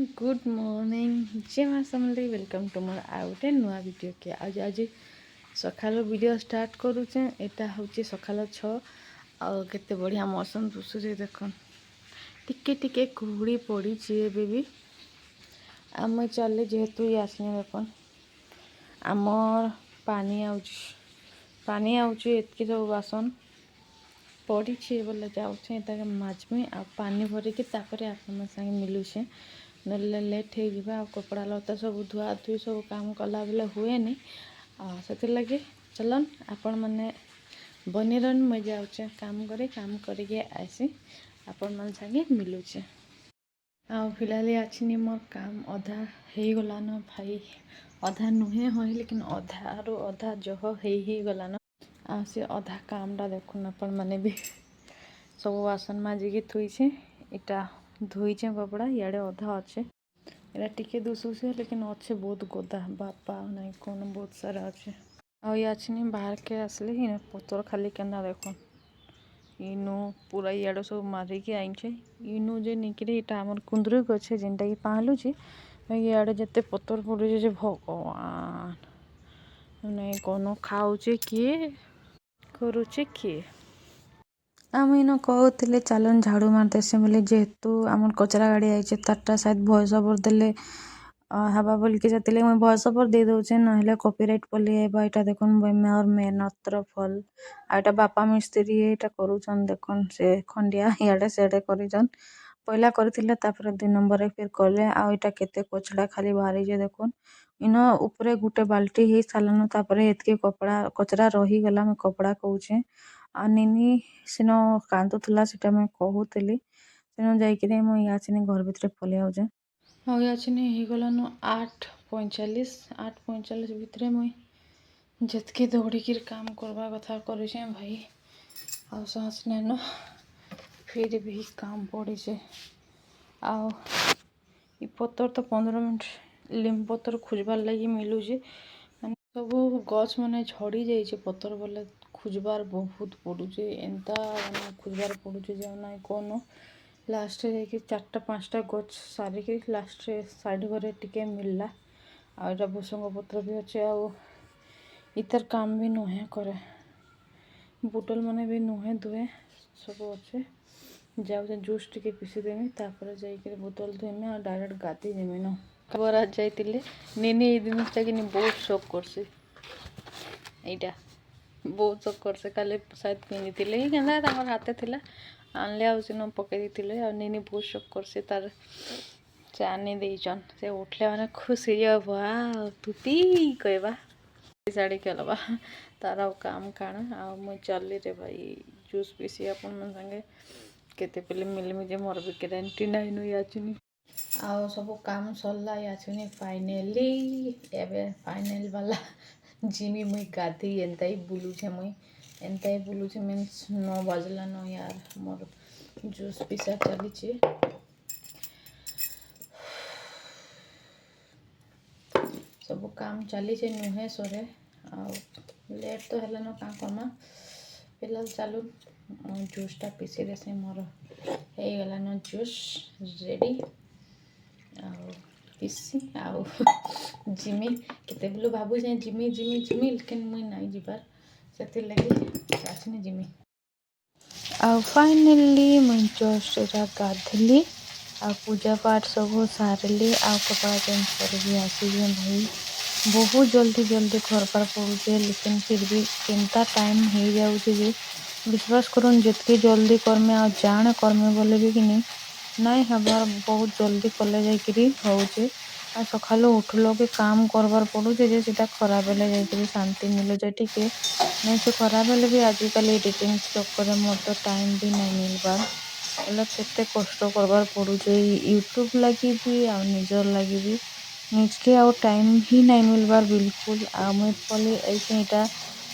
Good morning जय माँ समलेई welcome to मोर आउ गोटे नुआ वीडियो के आज सकाल वीडियो स्टार्ट करुचे। एटा हूँ सकाल 6 आते बढ़िया मौसम दुसुचे देख टिके टिके कुहुड़ी पड़ी भी आम चले जेहेतु ये आसने देख आमर पानी आतकी सब बासन पड़ी बोले जाऊे माजमी आ पानी भरिकी आपण संगे मिलूचे ना लेट हो कपड़ा लता सब धुआ धुई सब काम कला बेले हुए नहीं से लगे चलन आपण मैंने बनी रन मुझे जाऊे काम करके आसी आपण मन संगे मिलूचे आ फिलहाल अच्छी मोर काम अधा हो गलान भाई अधा नुहे हो लेकिन अधा रू अधा जह हो गलान आ से अधा कामटा देखुन आपण मैंने भी सब बासन माजिकी थुईचे इटा धोईचे कपड़ा इे अधा अच्छे एरा टिके दुसुचे लेकिन अच्छे बहुत गोदा बापा नहीं कौन बहुत सारा अच्छे आनी बाहर के आसले इन पतर खाली केना देख इनु पूरा इे सब मारिकी आईचे इनु जे निकरे इटा आमर कुंदरू गछे जेनटा कि पालुचे इे जिते पतर पड़े जे भगवान नहीं कौन खाऊचे किए करुचे किए आम इन कहते चलन झाड़ू मारदेसी बोले जेहेतु आम कचरा गाड़ी आई तारटा शायद भॉइस ओवर देले हवा बोलिके से मुझे भॉइस ओवर दे दौचे ना कॉपीराइट पलि आइबा एटा देखुन मोर मेहनतर फल आटा बापा मिस्त्री एटा करूछन देखुन से खंडिया इे सेडे करिछन पहला करथिले तापर 2 नंबर फिर कले आ एटा केते कचड़ा खाली बाहरी जे देखुन इन ऊपर गुटे बाल्टी ही सालन तापर एतके कपड़ा कचरा रही गला मैं कपड़ा कहूचे आ निनी सिन कांदुला से मुझे कहूली तेणु जाकि मुझे घर भितर पलि आउचे आनी गलान 8:45 भितर मुई जितके दौड़िकी काम करवा कथा करे भाई आ साहस नैन फिर भी काम पड़े आओ पतर तो 15 मिनट लिंब पतर खोजबार लगी मिलूचे सब गछ मैंने झड़ी जाइए पतर बोले खोजबार बहुत पड़ुचे एंता मैंने खोजबार पड़ुचे जो ना कौन लास्ट जाकि 4-5टा गछ सारिकी लास्ट साइड घरे टिके मिलला आटा भूसंग पत्र भी अच्छे इतर काम भी नुहे करे बोतल मैंने भी नुहे धुए सब अच्छे जाऊे जूस टिके पीसीदेमी तापर जाकर बोतल धुएमी और डायरेक्ट गाधी देमी न खबर आज जाइए नेनी ये जिनटा कि बहुत शौक करसी एटा बहुत शौक करसे काले शायद पिंधि कि क्या हाथे थिला आनले आन पकई देते नेनी बहुत शौक करसे तार से आनी देचन से उठले मैंने खुशी वाह तुती कहवा साड़ी कहलवा तार काम काण आ मुई चली रे भाई जूस पीसी अपन मन संगे केते पहले मिलमी जे मोर भी ग्यारंटी नाइन हुई आचुनी आ सब काम सरला आचुनी फाइनली एबे फाइनल वाला जिमी मुई गाधी एंता ही बुलूचे मुई एंता ही बुलूचे मीन्स 9 बजला न यार मोर जूस पीसा चलीचे सब काम चलीचे नुहे सरे आ लेट तो है न क्या करमा फिलहाल चलू जूसटा पीसी देसी मोर हो गलान जूस रेडी पीसी आउ जिमी केते बेलू भावुँ जिमी जिमी जिमी लेकिन मुई नाई जीवार से लगे आसनी जिमी आ फाइनली मुई जस्ट गाधली आ पूजा पाठ सब सारली आ कपड़ा चेंज करके आसिए भाई बहुत जल्दी जल्दी करबार पड़ुचे लेकिन फिर भी केनता टाइम हो जाऊे विश्वास करूँ जितके जल्दी करमे आ जाने करमे बोले भी कि नहीं हबार बहुत जल्दी कले जाकि होचे आ सका उठल के काम करबार पड़ुचे जे सीटा खराब बेले जाकि शांति मिलुचे टिके नहीं से खराब बेले भी आजिकल एडिटिंग चक्कर मोर तो टाइम भी नहीं मिलबार बोले केते कष्ट करबार पड़ुचे यूट्यूब लगी भी आ निजर लगी भी निजके आ टाइम ही नहीं मिलबार बिल्कुल आ मुई पले ऐसे इटा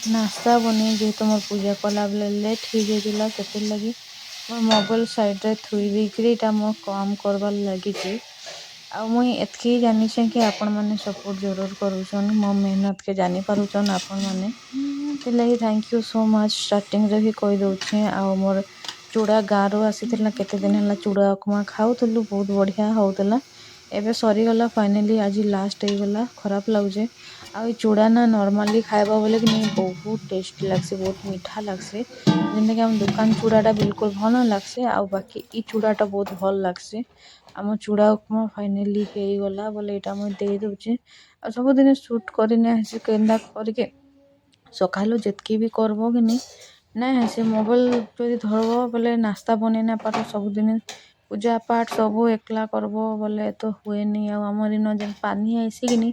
नाश्ता बनी जेहेतु मोर पूजा कला बेले लेट हो जाइला से लगी मोर मोबाइल साइड रे थुई देकरी मोर काम करबार लगी आ मुई एतकी जानी कि आपण मैंने सपोर्ट जरूर करूछन मो मेहनत के जानी पारुछन आपण मैंने से लगी thank you so much starting रे भी कही दउछे आ मोर चूड़ा गाँव आसी केते दिन है चूड़ा उपमा खाऊलु बहुत बढ़िया होता एबे सरीगला फाइनाली आज लास्ट होगला खराब लगुचे आ चूड़ा ना नॉर्मली खाइबा बोले कि नहीं बहुत टेस्टी लगसे बहुत मीठा लगसे जेनता कि हम दुकान चूड़ाटा बिल्कुल भल न लगसे आ बाकी ई चूड़ाटा बहुत भल लगसे आम चूड़ा उपमा फाइनाली होगला बोले यहाँ मुझे दे दूचे आ सबुदिन सुट करने केन्दा करके सकालू जितकी भी करब कि नहीं ना से मोबाइल जदि धरब बोले नास्ता बनै ना पार सबुदिन पूजा पाठ सब एकला करब बोले तो हुए नहीं आमर इन जेन पानी आइसी कि नहीं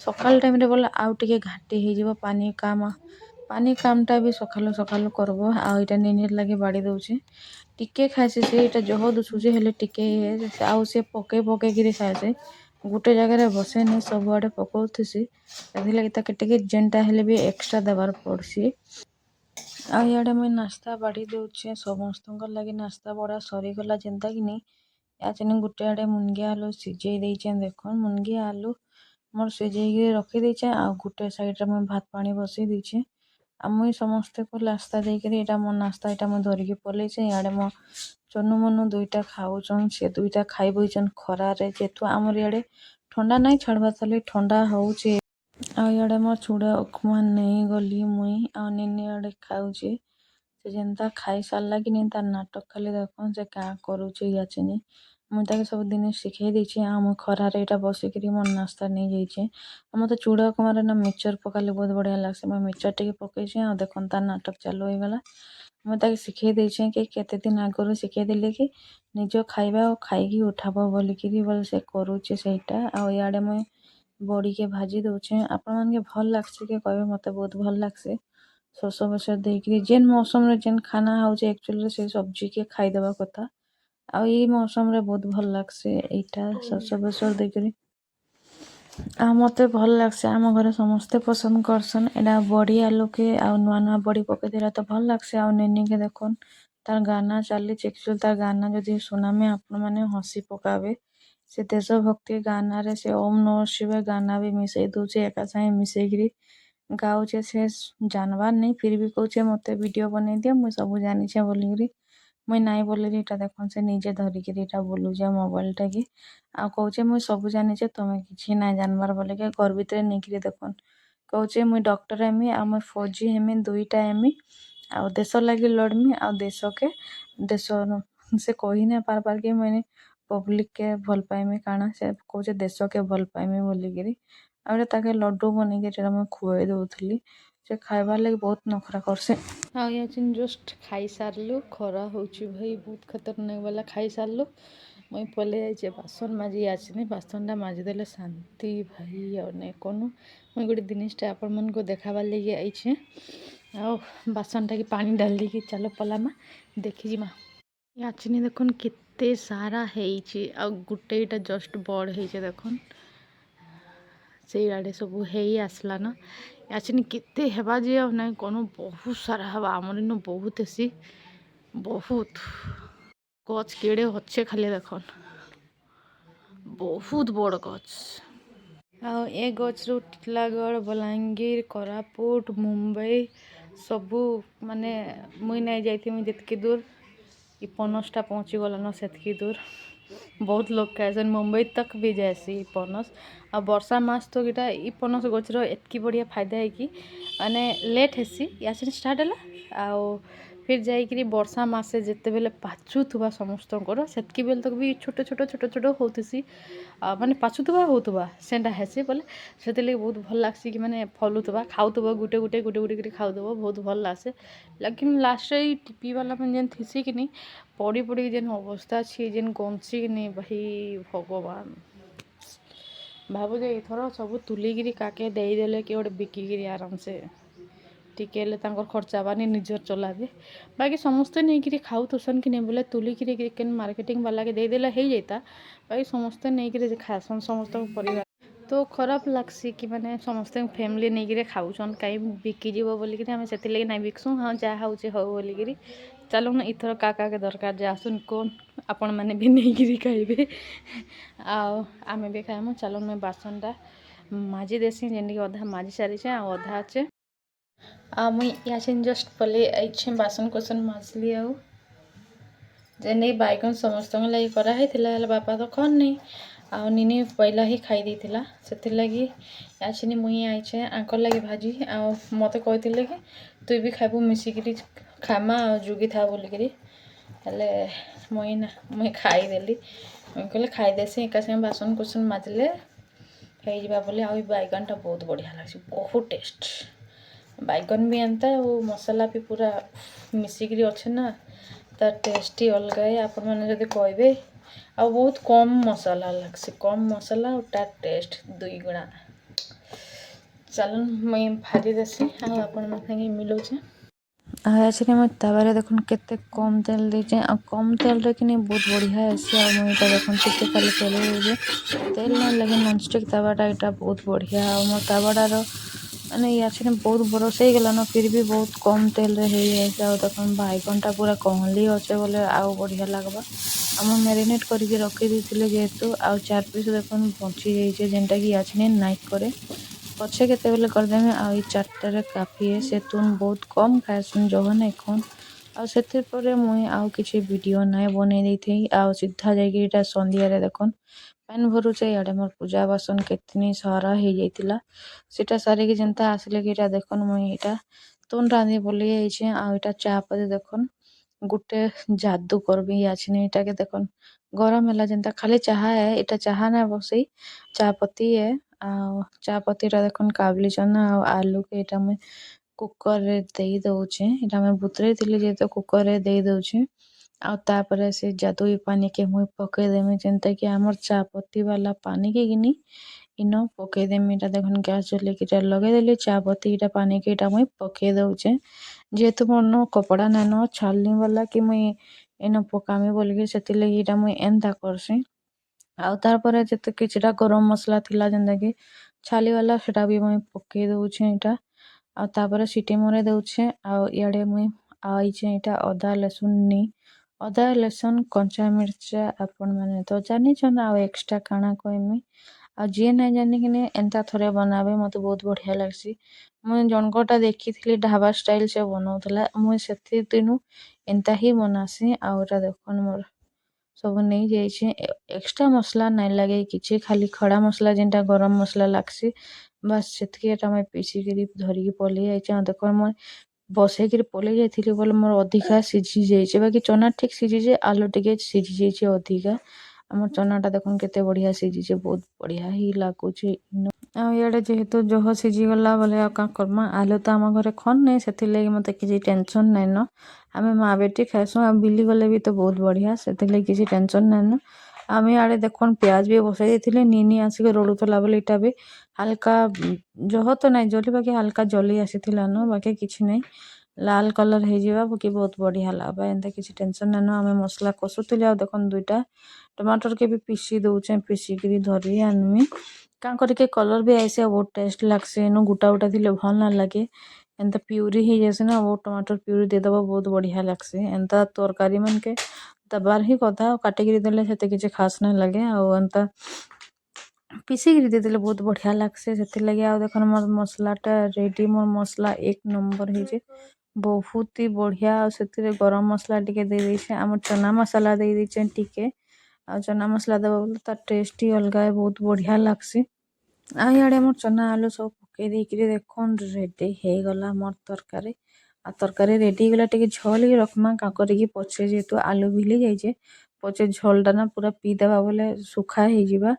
सकाल टाइम रे बोले आउ टिके घाटी हो पानी कामटा भी सकालू सकालू करब आईटा निनिर लगे बाड़ी दउचे टिके खाइसे से इटा जह दुसुचे हेले टिके आउ से पके पके खाइसे गोटे जगह बसे नहीं सब आड़े पकाउथसी लगे ताके टिके जेनटा हेले भी एक्स्ट्रा देवार पड़सी आ इे मुझे नास्ता बाढ़ी दौचे समस्त लगे नास्ता बड़ा सरीगला जेनता कि नहीं याचने गोटे आड़े मुनगिया आलू सिझे देचे देखो मुनगिया आलू मोर सिझे रखी देचे आ गोटे साइड रे मुझे भात पानी बसई देचे आ मुई समस्ते को नास्ता देकर यहाँ मो नास्ता यहाँ मुझे धरिकी पलैसे इे मो चनु मनु दुईटा खाऊन से दुईटा खाई बईचन खरारे जेतु आमर इे ठंडा नहीं छाड़वा ताले ठंडा होचे आ इे मोर चूड़ा उपमा नहीं गली मुई आ निनी आड़े खाऊचे से जेनता खाई सारला कि नहीं तार नाटक खाली देखन से क्या करूचे याचने मुझे सब दिन शिखे देछे आ मु खरारे एटा बसिक मोर नास्ता नहीं जाइए मत चूड़ा उपमार ना मिक्सचर पकाले बहुत बढ़िया लगसे मैं मिक्सचर टे पकईचे आ देखन तार नाटक चालू हो गला मुझे शिखे देछे कि केते दिन आगु शिखे देले कि निज खाइबा और खाई उठाब बोलिक बोले से करूचे सेटा आ इे मुझे बड़ी के भाजी दौचे आपण मानके भल लगसे कि कहबे मते बहुत भल लगसे शस बस देकर जेन मौसम रे जेन खाना होचे एक्चुअली से सब्जी के खाईदेवा कथा आ ई मौसम रे बहुत भल लगसे एटा शस बस देकर आ मते भल लगसे आम घरे समस्ते पसंद करसन एटा बड़ी आलू के आ नुआ नुआ बड़ी पके देला तो भल लगसे आ नेनी के देखन तार गाना चली एक्चुअली तार गाना जदि सुनामे आपण माने हसी पकाबे से देशभक्ति गाना रे से ओम नमः शिवाय गाना भी मिसई दउचे एका संगे मिसईकरी गाउचे से जानवार नहीं फिर भी कहूचे मते वीडियो बनै दियो मुई सब जानी छे बोलिकरी मुई नाई बोले एटा देखन से निजे धरिकरी एटा बोलुचे मोबाइल टा के आ कहूचे मुई सब जानी छे तमे किछि ना जानबार बोले के घर भितर नेकरी देखन कहूचे मुई डॉक्टर हेमी आ मुई फौजी हेमी दुईटा हेमी आ देश लगी लड़मी आ देश के देश से कही ना पार के मैंने पब्लिक के भल पाइमी काना से कहूचे देश के भल पाइमी बोलिकरी आ ताके लड्डू बनिक मुझे खुआई दउथली से खाइबार लगे बहुत नखरा करसे आ याचिन जस्ट खाई सारलु खरा होची भाई बहुत खतरनाक वाला खाई सारलु मुई पले जाइए बासन माजी आछनी बासनटा माजिदेले शांति भाई और नहीं कोनो मुई गोटे जिनिसटा आपण मन को देखाबार लगे आइछे आ बासनटा की पानी डाल दी चलो पलामा देखी जिमा याचनी देखन केते सारा हेइचे आ गुटेटा जस्ट बड़ हेइचे देखन से आड़े सब हेई आसला ना याचनी केते हेबा जे ना कोनो बहुत सारा हेबा आमर इन बहुत हेसी बहुत गच केड़े अच्छे खाली देखन बहुत बड़ गच आ ए गच रू टिटलागढ़ बलांगीर कोरापुट मुंबई सबू माने मुई नहीं जाइथि जितकी दूर ई पनसटा पहुँची गलान सेतकी दूर बहुत लोग कहसन मुंबई तक भी जाएसी पनस आ वर्षा मास तो इटा ई पनस गचर एतकी बढ़िया फायदा है कि माने लेट हेसी यासिन स्टार्ट है आ फिर जाइकरी वर्षा मासे जिते बेले पाचुथुवा समस्तकर सेतकी बेल तक भी छोट छोट छोट छोट होतसी माने पाचुथुवा होतुवा सेंटा हेसी बोले से लगे बहुत भल लागसी कि माने फलुथुवा खाउथुवा गुटे गुटे गुटे गुटे कर खाउथुवा बहुत भल लागसे लेकिन लास्ट टीपी वाला में जेन थीसी कि नहीं पड़ी पड़ी जेन अवस्था अच्छी जेन गंसी कि नहीं भाई भगवान भावु जे एथर सब तुलिकी काके देदेले कि गोटे बिकिकी आराम से टिके खर्चा बानी निजर चलाबे बाकी समस्ते नहीं खाऊसन कि नहीं बोले तुलिकी केन मार्केटिंग वाला के देदेले हो जाता बाकी समस्ते नहीं खासन समस्त परिवार तो खराब लगसी कि माने समस्ते फैमिली नहीं खाऊन कहीं बिकिज बोलिक आम से ना बिकसुँ हाँ जहाँ हो बोलिकी चलो ना इथर काका के दरकार जे आसुन कौन आपण मैंने भी नहीं खाइबे आमे भी खाइमु चलो मैं बासनटा माजी देसी जेनकी अधा माजी सारी अधा अच्छे मुई याचिन जस्ट पले आइछे बासन कोसन माजली आउ जेने बैगन समस्त लगे कराई बापा तो खन नहीं ଆଉ ନିନି ପହିଲା ହିଁ ଖାଇ ଦେଇଥିଲା ସେଥିଲାଗି ଆସିନି ମୁଇଁ ଆଇଛେ ଆଙ୍କର ଲାଗି ଭାଜି ଆଉ ମୋତେ କହିଥିଲେ କି ତୁଇ ବି ଖାଇବୁ ମିଶିକିରି ଖାଇମା ଆଉ ଯୁଗିଥା ବୋଲିକିରି ହେଲେ ମୁଇଁ ଖାଇଦେଲି ମୁଇଁ କହିଲେ ଖାଇଦେସି ଏକା ସାଙ୍ଗେ ବାସନ କୁସନ ମାଜିଲେ ହେଇଯିବା ବୋଲି ଆଉ ଏ ବାଇଗଣଟା ବହୁତ ବଢ଼ିଆ ଲାଗୁଛି ବହୁତ ଟେଷ୍ଟ ବାଇଗଣ ବି ଏନ୍ତା ଆଉ ମସଲା ବି ପୁରା ମିଶିକିରି ଅଛେ ନା ତାର ଟେଷ୍ଟ ଅଲଗା ଆପଣମାନେ ଯଦି କହିବେ ଆଉ ବହୁତ କମ୍ ମସଲା ଲାଗ୍ସି କମ୍ ମସଲା ଆଉ ତାର ଟେଷ୍ଟ ଦୁଇ ଗୁଣା ଚାଲୁନ୍ ମୁଇଁ ଭାଜି ଦେସି ଆଉ ଆପଣଙ୍କ ସାଙ୍ଗେ ମିଲଉଛେ ଆଉ ଆସିକି ମୁଇଁ ତାୱାରେ ଦେଖୁନ୍ କେତେ କମ୍ ତେଲ ଦେଇଛେ ଆଉ କମ୍ ତେଲରେ କିନି ବହୁତ ବଢ଼ିଆ ଆସି ଆଉ ମୁଇଁ ଏଇଟା ଦେଖୁନ୍ ଟିକେ ଖାଲି ତେଲ ଦେଇଛେ ତେଲ ନାଇଁ ଲାଗି ନନଷ୍ଟିକ୍ ତାୱାଟା ଏଇଟା ବହୁତ ବଢ଼ିଆ ଆଉ ମୋ ତାୱାଟାର ମାନେ ଇଆଛିନି ବହୁତ ବରଷ ହେଇଗଲାନ ଫିର୍ ବି ବହୁତ କମ୍ ତେଲରେ ହେଇଯାଇଛି ଆଉ ଦେଖୁନ୍ ବାଇଗଣଟା ପୁରା କହଲି ଅଛେ ବୋଲେ ଆଉ ବଢ଼ିଆ ଲାଗ୍ବା ଆଉ ମୁଁ ମ୍ୟାରିନେଟ୍ କରିକି ରଖି ଦେଇଥିଲି ଯେହେତୁ ଆଉ 4 ପିସ୍ ଦେଖୁନ୍ ବଞ୍ଚି ଯାଇଛେ ଯେନ୍ଟାକି ଇଆଛିନି ନାଇଟ୍ করে ପଛେ କେତେବେଲେ କରିଦେମି ଆଉ ଏଇ 4টাରେ କାଫି ସେ ତୁନ୍ ବହୁତ କମ୍ ଖାଏସୁନ୍ ଜହ ନାଇଁ ଖନ୍ ଆଉ ସେଥିର୍ ପରେ ମୁଇଁ ଆଉ କିଛି ଭିଡ଼ିଓ ନାଇଁ ବନେଇ ଦେଇଥି ଆଉ ସିଧା ଯାଇକି ଏଇଟା ସନ୍ଧ୍ୟାରେ ଦେଖୁନ୍ ପାନ୍ ଭରୁଛେ ଇଆଡ଼େ ମୋର୍ ପୂଜା ବାସନ କେତନି ସାରା ହେଇଯାଇଥିଲା ସେଟା ସାରିକି ଯେନ୍ତା ଆସିଲେ କି ଏଇଟା ଦେଖୁନ୍ ମୁଇଁ ଏଇଟା ତୁନ୍ ରାନ୍ଧି ବୋଲି ଯାଇଛେ ଆଉ ଏଇଟା ଚା ପତି ଦେଖୁନ୍ ଗୋଟେ जादू करबी याचनी एटा के देखन गरम होला जेंता खाली चाहा है एटा चाहा ना बसई चा पत्ती है आ चा पत्ती रा देखन काबली चना आ आलू के एटा में कुकर रे देई दउचे एटा में बुतरे दिली जे तो कुकर रे देई दउचे आ तापरे से जादुई पानी के मुई पके देमी जेंता कि हमर चा पत्ती वाला पानी के गिनी इनो पके देमी एटा देखन गैस जले कि लगे देली चा पत्ती एटा पानी के एटा मुई पके दउचे जेहेतु मोर कपड़ा नानो छालनी वाला कि मुई एनो पकामी बोलिकी ସେଥିଲାଗି ଏଇଟା ମୁଇଁ ଏନ୍ତା କରସି ଆଉ ତାପରେ ଯେତେ କିଛିଟା ଗରମ ମସଲା ଥିଲା ଯେନ୍ତା କି ଛାଲିବାଲା ସେଟା ବି ମୁଇଁ ପକେଇ ଦଉଛେ ଏଇଟା ଆଉ ତାପରେ ସିଟି ମରେଇ ଦଉଛେ ଆଉ ଇଆଡ଼େ ମୁଇଁ ଆଇଛେ ଏଇଟା ଅଦା ଲସୁନ ନି ଅଦା ଲସୁନ କଞ୍ଚା ମିର୍ଚା ଆପଣ ମାନେ ତ ଜାନିଛନ୍ ଆଉ ଏକ୍ସଟ୍ରା କାଣା କହିମି ଆଉ ଯିଏ ନାଇଁ ଜାନିକିନି ଏନ୍ତା ଥରେ ବନାବେ ମତେ ବହୁତ ବଢ଼ିଆ ଲାଗ୍ସି ମୁଇଁ ଜଣକଟା ଦେଖିଥିଲି ଢାବା ଷ୍ଟାଇଲ ସେ ବନଉଥିଲା ମୁଇଁ ସେଥି ଦିନୁ ଏନ୍ତା ହିଁ ବନାସି ଆଉ ଏଟା ଦେଖୁନ୍ ମୋର୍ ସବୁ ନେଇ ଯାଇଛେ ଏକ୍ସଟ୍ରା ମସଲା ନାଇଁ ଲାଗେ କିଛି ଖାଲି ଖଡ଼ା ମସଲା ଯେନ୍ଟା ଗରମ ମସଲା ଲାଗ୍ସି ବାସ୍ ସେତ୍କି ଏଟା ମୁଇଁ ପିସିକିରି ଧରିକି ପଲେଇ ଆଇଛେ ଆଉ ଦେଖୁନ୍ ମୁଇଁ ବସେଇକିରି ପଲେଇ ଯାଇଥିଲି ବୋଲେ ମୋର୍ ଅଧିକା ସିଝି ଯାଇଛେ ବାକି ଚନା ଠିକ୍ ସିଝିଛେ ଆଲୁ ଟିକେ ସିଝି ଯାଇଛେ ଅଧିକା ଆମର ଚନାଟା ଦେଖୁନ୍ କେତେ ବଢ଼ିଆ ସିଝିଛେ ବହୁତ ବଢ଼ିଆ ହିଁ ଲାଗୁଛେ ଆଉ ଇଆଡ଼େ ଯେହେତୁ ଜହ ସିଝିଗଲା ବୋଲେ ଆଉ କାଁ କର୍ମା ଆଲୁ ତ ଆମ ଘରେ ଖନ୍ ନାଇଁ ସେଥିର୍ଲାଗି ମତେ କିଛି ଟେନସନ୍ ନାଇଁନ ଆମେ ମା ବେଟି ଖାଏସୁଁ ଆଉ ବିଲି ଗଲେ ବି ତ ବହୁତ ବଢ଼ିଆ ସେଥିର୍ଲାଗି କିଛି ଟେନସନ୍ ନାଇଁନ ଆମେ ଆଡ଼େ ଦେଖୁନ୍ ପିଆଜ ବି ବସେଇ ଦେଇଥିଲେ ନିନି ଆସିକି ରଡ଼ୁଥିଲା ବୋଲେ ଏଇଟା ବି ହାଲକା ଜହ ତ ନାଇଁ ଜଲି ବାକି ହାଲକା ଜଲି ଆସିଥିଲାନ ବାକି କିଛି ନାଇଁ ଲାଲ କଲର ହେଇଯିବା ବାକି ବହୁତ ବଢ଼ିଆ ଲାଗ୍ବା ଏନ୍ତା କିଛି ଟେନସନ୍ ନାଇଁନ ଆମେ ମସଲା କଷୁଥିଲେ ଆଉ ଦେଖୁନ୍ ଦୁଇଟା ଟମାଟର के भी पीसी दउଛେ पीसिକିରି ଧରି ଆନମି କାଁ କରିକେ କଲର ବି ଆଇସି ଆଉ ବହୁତ ଟେଷ୍ଟ ଲାଗ୍ସି ଏନୁ ଗୁଟା ଗୁଟା ଥିଲେ ଭଲ୍ ନା ଲାଗେ ଏନ୍ତା ପିଉରି ହେଇଯାଏସି ନା ବହୁତ ଟମାଟର ପିଉରି ଦେଇଦବ ବହୁତ ବଢ଼ିଆ ଲାଗ୍ସି ଏନ୍ତା ତରକାରୀ ମାନକେ ଦବାର ହିଁ କଥା ଆଉ କାଟିକିରି ଦେଲେ ସେତେ କିଛି ଖାସ୍ ନାଇଁ ଲାଗେ ଆଉ ଏନ୍ତା ପିସିକିରି ଦେଇଦେଲେ ବହୁତ ବଢ଼ିଆ ଲାଗ୍ସି ସେଥିର୍ଲାଗି ଆଉ ଦେଖୁନ୍ ମୋର୍ ମସଲାଟା ରେଡି ମୋର୍ ମସଲା 1 ନମ୍ବର ହେଇଛେ ବହୁତ ହି ବଢ଼ିଆ ଆଉ ସେଥିରେ ଗରମ ମସଲା ଟିକେ ଦେଇ ଦେଇଛେ ଆମର ଚନା ମସଲା ଦେଇ ଦେଇଛେ ଟିକେ ଆଉ ଚନା ମସଲା ଦେବ ବୋଲେ ତାର ଟେଷ୍ଟ ହି ଅଲଗା ବହୁତ ବଢ଼ିଆ ଲାଗ୍ସି ଆଉ ଇଆଡ଼େ ମୋର୍ ଚନା ଆଲୁ ସବୁ ପକେଇ ଦେଇକିରି ଦେଖୁନ୍ ରେଡି ହେଇଗଲା ମୋର୍ ତରକାରୀ ଆଉ ତରକାରୀ ରେଡି ହେଇଗଲା ଟିକେ ଝୋଲ ହିଁ ରଖ୍ମା କାଁ କରିକି ପଛେ ଯେହେତୁ ଆଲୁ ଭିଲି ଯାଇଛେ ପଛେ ଝୋଲଟା ନା ପୁରା ପିଇଦେବା ବୋଲେ ସୁଖା ହେଇଯିବା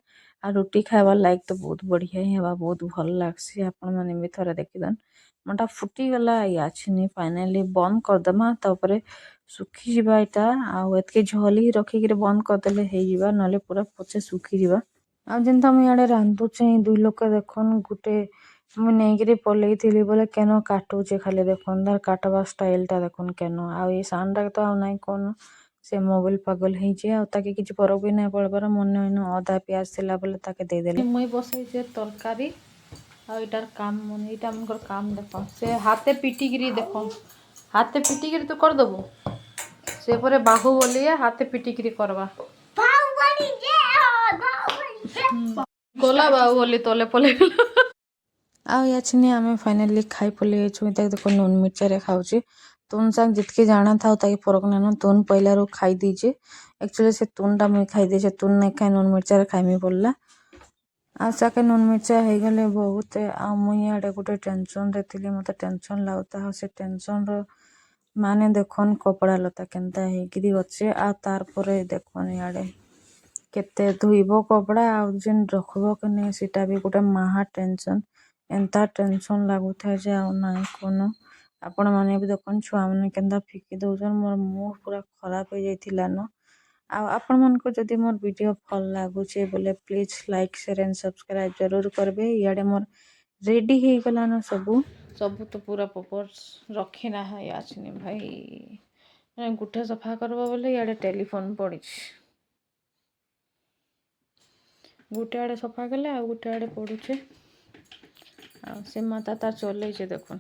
ଆଉ ରୁଟି ଖାଇବାର୍ ଲାଗି ତ ବହୁତ ବଢ଼ିଆ ହିଁ ହେବା ବହୁତ ଭଲ ଲାଗ୍ସି ଆପଣମାନେ ବି ଥରେ ଦେଖିଦନ୍ ମୋଟା ଫୁଟିଗଲା ଇଆଛିନି ଫାଇନାଲି ବନ୍ଦ କରିଦେମା ତାପରେ ଶୁଖିଯିବା ଏଇଟା ଆଉ ଏତ୍କି ଝୋଲି ହିଁ ରଖିକିରି ବନ୍ଦ କରିଦେଲେ ହେଇଯିବା ନହେଲେ ପୁରା ପଛେ ଶୁଖିଯିବା ଆଉ ଯେନ୍ତା ମୁଇଁ ଇଆଡ଼େ ରାନ୍ଧୁଛେ ଦୁଇ ଲୋକ ଦେଖୁନ୍ ଗୁଟେ ମୁଇଁ ନେଇକିରି ପଲେଇଥିଲି ବୋଲେ କେନ କାଟୁଛେ ଖାଲି ଦେଖୁନ୍ ତାର କାଟବା ଷ୍ଟାଇଲଟା ଦେଖୁନ୍ କେନ ଆଉ ଏଇ ସାନଟା ତ ଆଉ ନାଇଁ କନ ସେ ମୋବାଇଲ ପାଗଲ ହେଇଛେ ଆଉ ତାକେ କିଛି ଫରକ ବି ନାଇଁ ପଡ଼ବାର ମନେ ଇନ ଅଦା ପିଆଜ ଥିଲା ବୋଲେ ତାକେ ଦେଇଦେଲି ମୁଇଁ ବସେଇଛେ ତରକାରୀ ଆଉ ଏଇଟାର କାମ ମାନେ ଏଇଟା ଆମଙ୍କର କାମ ଦେଖ ସେ ହାତେ ପିଟିକିରି ଦେଖ ହାତେ ପିଟିକିରି ତୁ କରିଦେବୁ ସେ ପରେ ବାହୁ ବୋଲିଏ ହାତେ ପିଟିକିରି କରବା ଗଲା ବାହୁ ବୋଲି ତଲେ ପଲେଇ ଆଉ ୟାଛିନି ଆମେ ଫାଇନାଲି ଖାଇ ପଲେଇ ଯାଇଛୁ ତାକୁ ଦେଖ ନୁନ ମିର୍ଚାରେ ଖାଉଛି तुन साग जितके जाना था ताकि फरक नानो तुन पहला रो खाई दीजिए एक्चुअली से तुनटा मुई खाई दीजिए तुन नहीं खाई नून मिर्चा खाइमी पड़ला आशाके नून मिर्चा हो गले बहुत आ मुई आड़े गोटे टेंशन रे थिली मते टेंशन लाउता से टेंशन रो माने देखन कपड़ा लता केनता हेगिरी अच्छे आ तार परे देखन इआड़े केते धुइबो कपड़ा आ जिन रखबो कि नहीं सीटा भी गोटे महा टेंशन एंता टेंशन लागुथा जे आ नाही कोनो आपण माने भी देखन छुआ माने केनता फिकी दउजन मोर मूड पूरा खराब हो जाइथिला न आपण मन को जदि मोर वीडियो भल लागुचे बोले please like share and subscribe जरूर करबे इआड़े मोर रेडी हो गला न सबू सबू तो पूरा पेपर्स रखी ना है आसनी भाई गुठा सफा करबो बोले इआड़े टेलीफोन पड़ी गुटे आड़े सफा कले आ गुटे आड़े पड़ुचे आ से माता तार चलैছে देखुन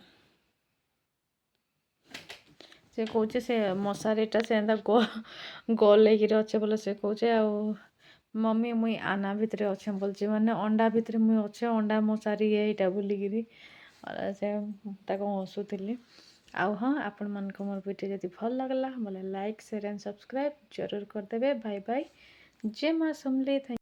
से कौचे से मशारीटा से एंता गलेकिरी अच्छे बोले से कौचे आ मम्मी मुई आना भितर अच्छे बोलचे माने अंडा भितर मुई अच्छे अंडा मशारी एटा बोलिकिरी से ताको हसुଥିଲି आउ हाँ आपण मानक मोर वीडियो जदि भल लागला बोले लाइक शेयर एंड सब्सक्राइब जरूर करदेबे बाय बाय जय माँ समलेई।